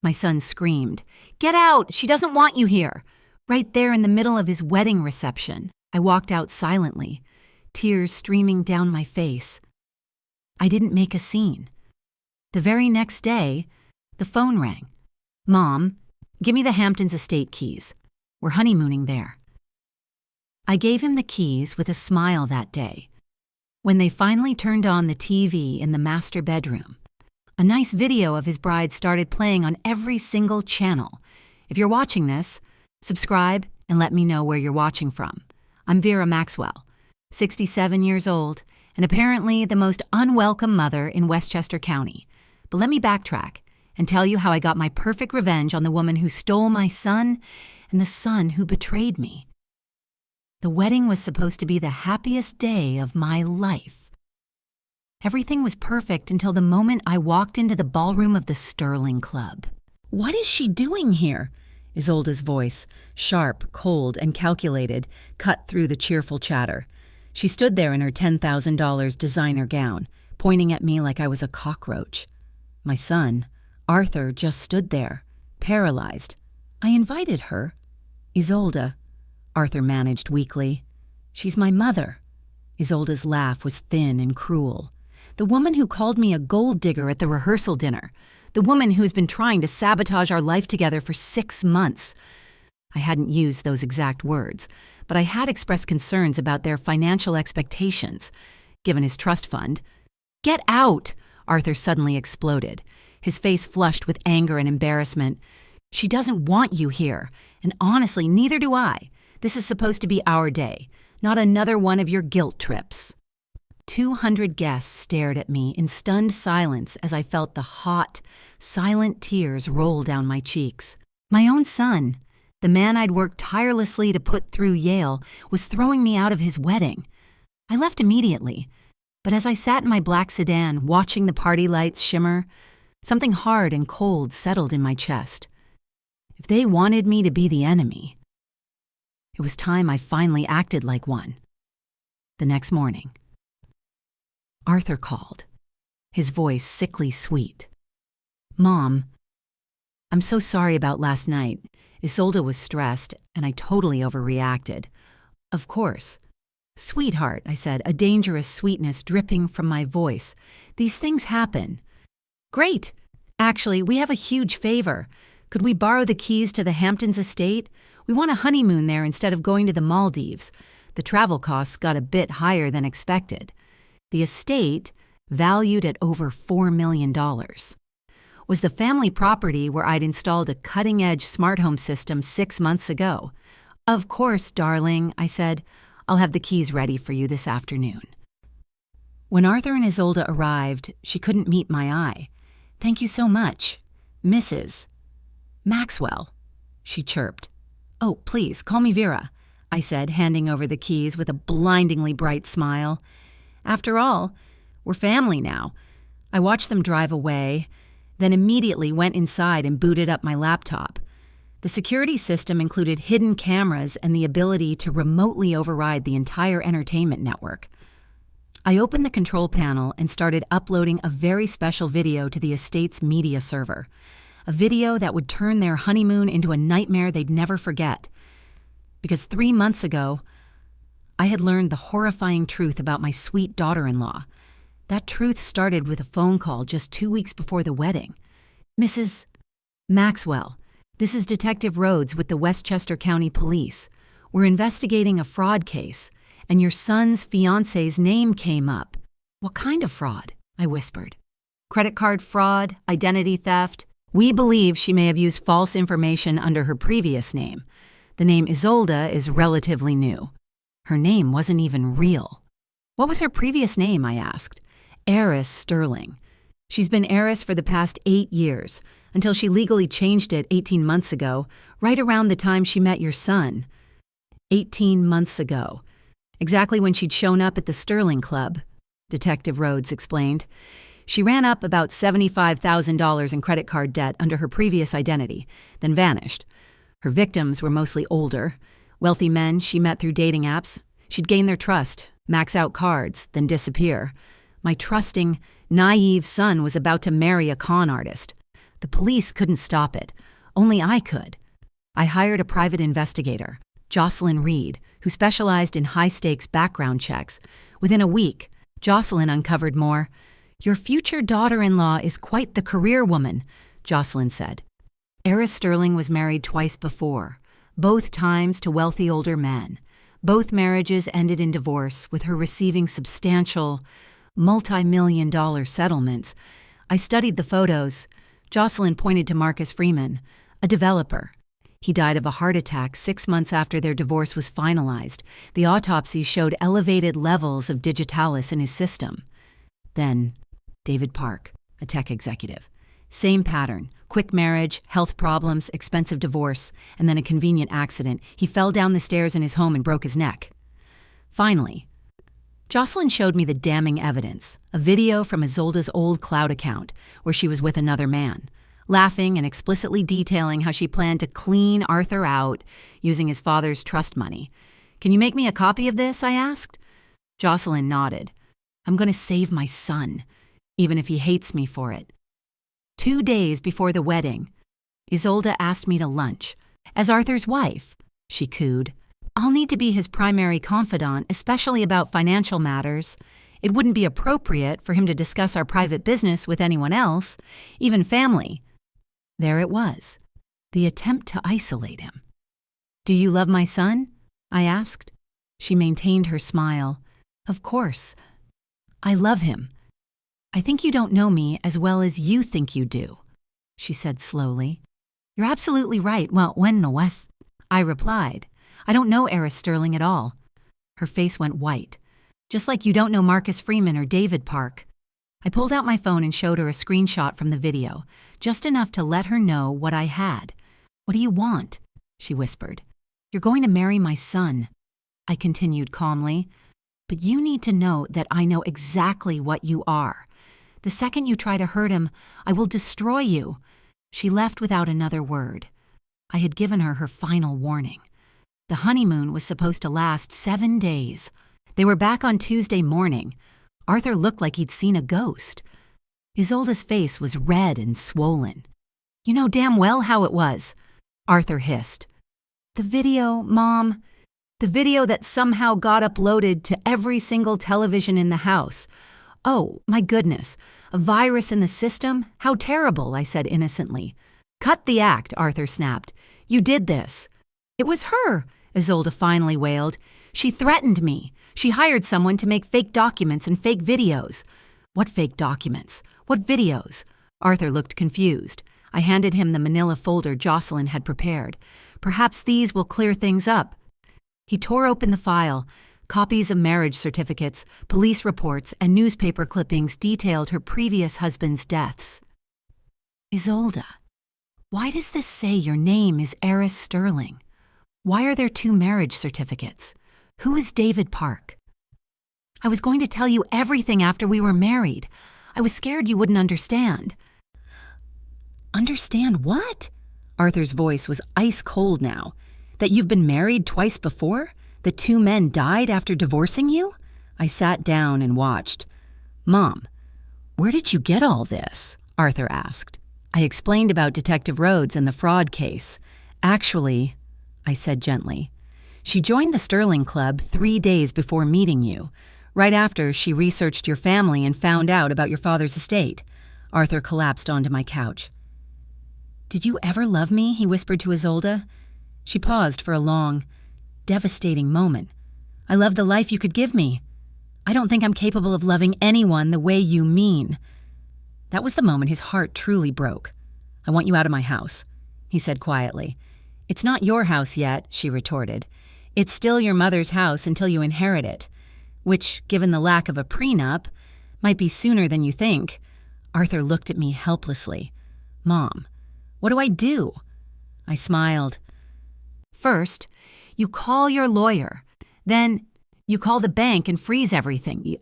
My son screamed, "Get out! She doesn't want you here!" Right there in the middle of his wedding reception. I walked out silently, tears streaming down my face. I didn't make a scene. The very next day, the phone rang. "Mom, give me the Hamptons estate keys. We're honeymooning there." I gave him the keys with a smile that day. When they finally turned on the TV in the master bedroom, a nice video of his bride started playing on every single channel. If you're watching this, subscribe and let me know where you're watching from. I'm Vera Maxwell, 67 years old, and apparently the most unwelcome mother in Westchester County. But let me backtrack and tell you how I got my perfect revenge on the woman who stole my son and the son who betrayed me. The wedding was supposed to be the happiest day of my life. Everything was perfect until the moment I walked into the ballroom of the Sterling Club. "What is she doing here?" Isolda's voice, sharp, cold, and calculated, cut through the cheerful chatter. She stood there in her $10,000 designer gown, pointing at me like I was a cockroach. My son, Arthur, just stood there, paralyzed. "I invited her." "Isolde," Arthur managed weakly. "She's my mother." Isolde's laugh was thin and cruel. "The woman who called me a gold digger at the rehearsal dinner. The woman who's been trying to sabotage our life together for 6 months. I hadn't used those exact words, but I had expressed concerns about their financial expectations, given his trust fund. "Get out!" Arthur suddenly exploded, his face flushed with anger and embarrassment. "She doesn't want you here, and honestly, neither do I. This is supposed to be our day, not another one of your guilt trips." 200 guests stared at me in stunned silence as I felt the hot, silent tears roll down my cheeks. My own son, the man I'd worked tirelessly to put through Yale, was throwing me out of his wedding. I left immediately, but as I sat in my black sedan watching the party lights shimmer, something hard and cold settled in my chest. If they wanted me to be the enemy, it was time I finally acted like one. The next morning, Arthur called, his voice sickly sweet. "Mom, I'm so sorry about last night. Isolde was stressed, and I totally overreacted." "Of course." "Sweetheart," I said, a dangerous sweetness dripping from my voice. "These things happen." "Great. Actually, we have a huge favor. Could we borrow the keys to the Hamptons estate? We want a honeymoon there instead of going to the Maldives. The travel costs got a bit higher than expected." The estate, valued at over $4 million, was the family property where I'd installed a cutting-edge smart home system 6 months ago. "Of course, darling," I said. "I'll have the keys ready for you this afternoon." When Arthur and Isolde arrived, she couldn't meet my eye. "Thank you so much, Mrs. Maxwell," she chirped. "Oh, please, call me Vera," I said, handing over the keys with a blindingly bright smile. After all, we're family now. I watched them drive away, then immediately went inside and booted up my laptop. The security system included hidden cameras and the ability to remotely override the entire entertainment network. I opened the control panel and started uploading a very special video to the estate's media server, a video that would turn their honeymoon into a nightmare they'd never forget. Because 3 months ago, I had learned the horrifying truth about my sweet daughter-in-law. That truth started with a phone call just 2 weeks before the wedding. "Mrs. Maxwell, this is Detective Rhodes with the Westchester County Police. We're investigating a fraud case, and your son's fiancé's name came up." "What kind of fraud?" I whispered. "Credit card fraud, identity theft. We believe she may have used false information under her previous name. The name Isolde is relatively new. Her name wasn't even real." "What was her previous name?" I asked. "Eris Sterling. She's been Eris for the past 8 years, until she legally changed it 18 months ago, right around the time she met your son." 18 months ago. Exactly when she'd shown up at the Sterling Club, Detective Rhodes explained. She ran up about $75,000 in credit card debt under her previous identity, then vanished. Her victims were mostly older, wealthy men she met through dating apps. She'd gain their trust, max out cards, then disappear. My trusting, naive son was about to marry a con artist. The police couldn't stop it. Only I could. I hired a private investigator, Jocelyn Reed, who specialized in high-stakes background checks. Within a week, Jocelyn uncovered more. "Your future daughter-in-law is quite the career woman," Jocelyn said. Eris Sterling was married twice before, both times to wealthy older men. Both marriages ended in divorce, with her receiving substantial, multi-million-dollar settlements. I studied the photos. Jocelyn pointed to Marcus Freeman, a developer. He died of a heart attack 6 months after their divorce was finalized. The autopsy showed elevated levels of digitalis in his system. Then, David Park, a tech executive. Same pattern: quick marriage, health problems, expensive divorce, and then a convenient accident. He fell down the stairs in his home and broke his neck. Finally, Jocelyn showed me the damning evidence, a video from Isolda's old cloud account where she was with another man, laughing and explicitly detailing how she planned to clean Arthur out using his father's trust money. "Can you make me a copy of this?" I asked. Jocelyn nodded. "I'm going to save my son, even if he hates me for it." 2 days before the wedding, Isolda asked me to lunch. "As Arthur's wife," she cooed, "I'll need to be his primary confidant, especially about financial matters. It wouldn't be appropriate for him to discuss our private business with anyone else, even family." There it was, the attempt to isolate him. "Do you love my son?" I asked. She maintained her smile. "Of course. I love him. I think you don't know me as well as you think you do," she said slowly. "You're absolutely right. Well, when no was," I replied. "I don't know Eris Sterling at all." Her face went white. "Just like you don't know Marcus Freeman or David Park." I pulled out my phone and showed her a screenshot from the video, just enough to let her know what I had. "What do you want?" she whispered. "You're going to marry my son," I continued calmly. "But you need to know that I know exactly what you are. The second you try to hurt him, I will destroy you." She left without another word. I had given her her final warning. The honeymoon was supposed to last 7 days. They were back on Tuesday morning. Arthur looked like he'd seen a ghost. Isolda's face was red and swollen. "You know damn well how it was," Arthur hissed. "The video, Mom. The video that somehow got uploaded to every single television in the house. Oh, my goodness. A virus in the system? How terrible," I said innocently. "Cut the act," Arthur snapped. "You did this." "It was her," Isolda finally wailed. "She threatened me. She hired someone to make fake documents and fake videos." "What fake documents? What videos?" Arthur looked confused. I handed him the manila folder Jocelyn had prepared. "Perhaps these will clear things up." He tore open the file. Copies of marriage certificates, police reports, and newspaper clippings detailed her previous husband's deaths. "Isolda, why does this say your name is Eris Sterling? Why are there 2 marriage certificates? Who is David Park?" "I was going to tell you everything after we were married. I was scared you wouldn't understand." "Understand what?" Arthur's voice was ice cold now. "That you've been married twice before? That 2 men died after divorcing you?" I sat down and watched. "Mom, where did you get all this?" Arthur asked. I explained about Detective Rhodes and the fraud case. "Actually," I said gently, "she joined the Sterling Club 3 days before meeting you, right after she researched your family and found out about your father's estate." Arthur collapsed onto my couch. "Did you ever love me?" he whispered to Isolda. She paused for a long, devastating moment. "I love the life you could give me. I don't think I'm capable of loving anyone the way you mean." That was the moment his heart truly broke. "I want you out of my house," he said quietly. "It's not your house yet," she retorted. "It's still your mother's house until you inherit it, which, given the lack of a prenup, might be sooner than you think." Arthur looked at me helplessly. "Mom, what do I do?" I smiled. "First, you call your lawyer. Then you call the bank and freeze everything."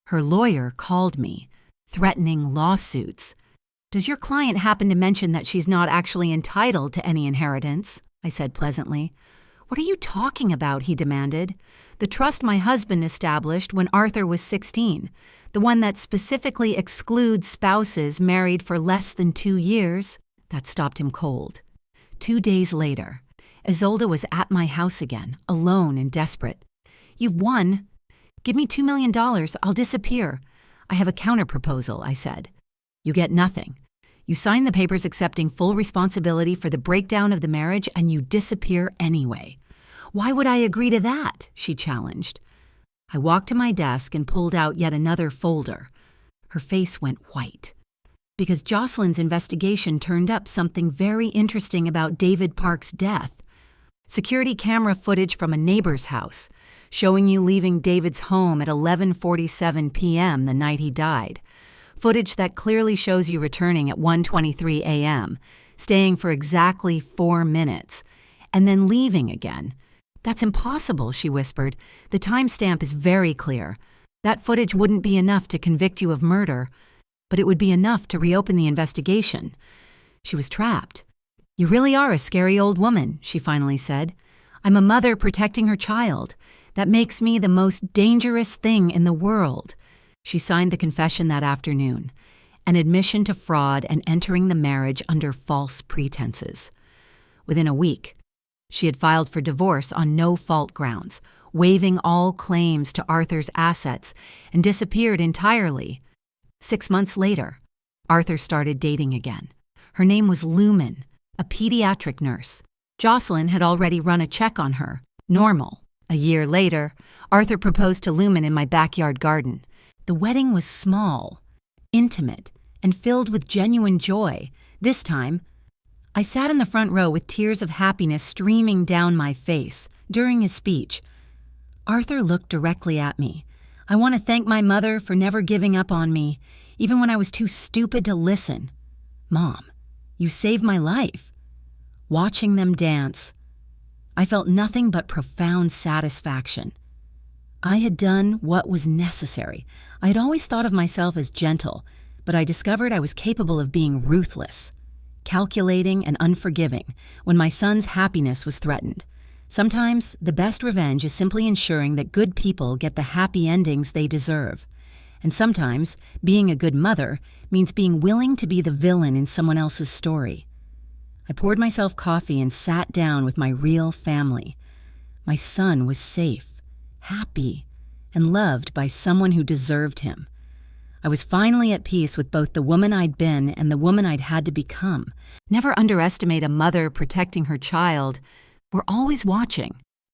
Her lawyer called me, threatening lawsuits. "Does your client happen to mention that she's not actually entitled to any inheritance?" I said pleasantly. What are you talking about? He demanded. The trust my husband established when Arthur was 16, the one that specifically excludes spouses married for less than 2 years. That stopped him cold. 2 days later, Isolde was at my house again, alone and desperate. You've won. Give me $2 million, I'll disappear. I have a counterproposal, I said. You get nothing. You sign the papers accepting full responsibility for the breakdown of the marriage and you disappear anyway. Why would I agree to that? She challenged. I walked to my desk and pulled out yet another folder. Her face went white. Because Jocelyn's investigation turned up something very interesting about David Park's death. Security camera footage from a neighbor's house, showing you leaving David's home at 11:47 p.m. the night he died. Footage that clearly shows you returning at 1:23 a.m., staying for exactly 4 minutes, and then leaving again. That's impossible, she whispered. The timestamp is very clear. That footage wouldn't be enough to convict you of murder, but it would be enough to reopen the investigation. She was trapped. You really are a scary old woman, she finally said. I'm a mother protecting her child. That makes me the most dangerous thing in the world. She signed the confession that afternoon, an admission to fraud and entering the marriage under false pretenses. Within a week, she had filed for divorce on no-fault grounds, waiving all claims to Arthur's assets, and disappeared entirely. 6 months later, Arthur started dating again. Her name was Lumen, a pediatric nurse. Jocelyn had already run a check on her. Normal. A year later, Arthur proposed to Lumen in my backyard garden. The wedding was small, intimate, and filled with genuine joy. This time, I sat in the front row with tears of happiness streaming down my face. During his speech, Arthur looked directly at me. I want to thank my mother for never giving up on me, even when I was too stupid to listen. Mom, you saved my life. Watching them dance, I felt nothing but profound satisfaction. I had done what was necessary. I had always thought of myself as gentle, but I discovered I was capable of being ruthless, calculating and unforgiving when my son's happiness was threatened. Sometimes the best revenge is simply ensuring that good people get the happy endings they deserve. And sometimes being a good mother means being willing to be the villain in someone else's story. I poured myself coffee and sat down with my real family. My son was safe, happy, and loved by someone who deserved him. I was finally at peace with both the woman I'd been and the woman I'd had to become. Never underestimate a mother protecting her child. We're always watching.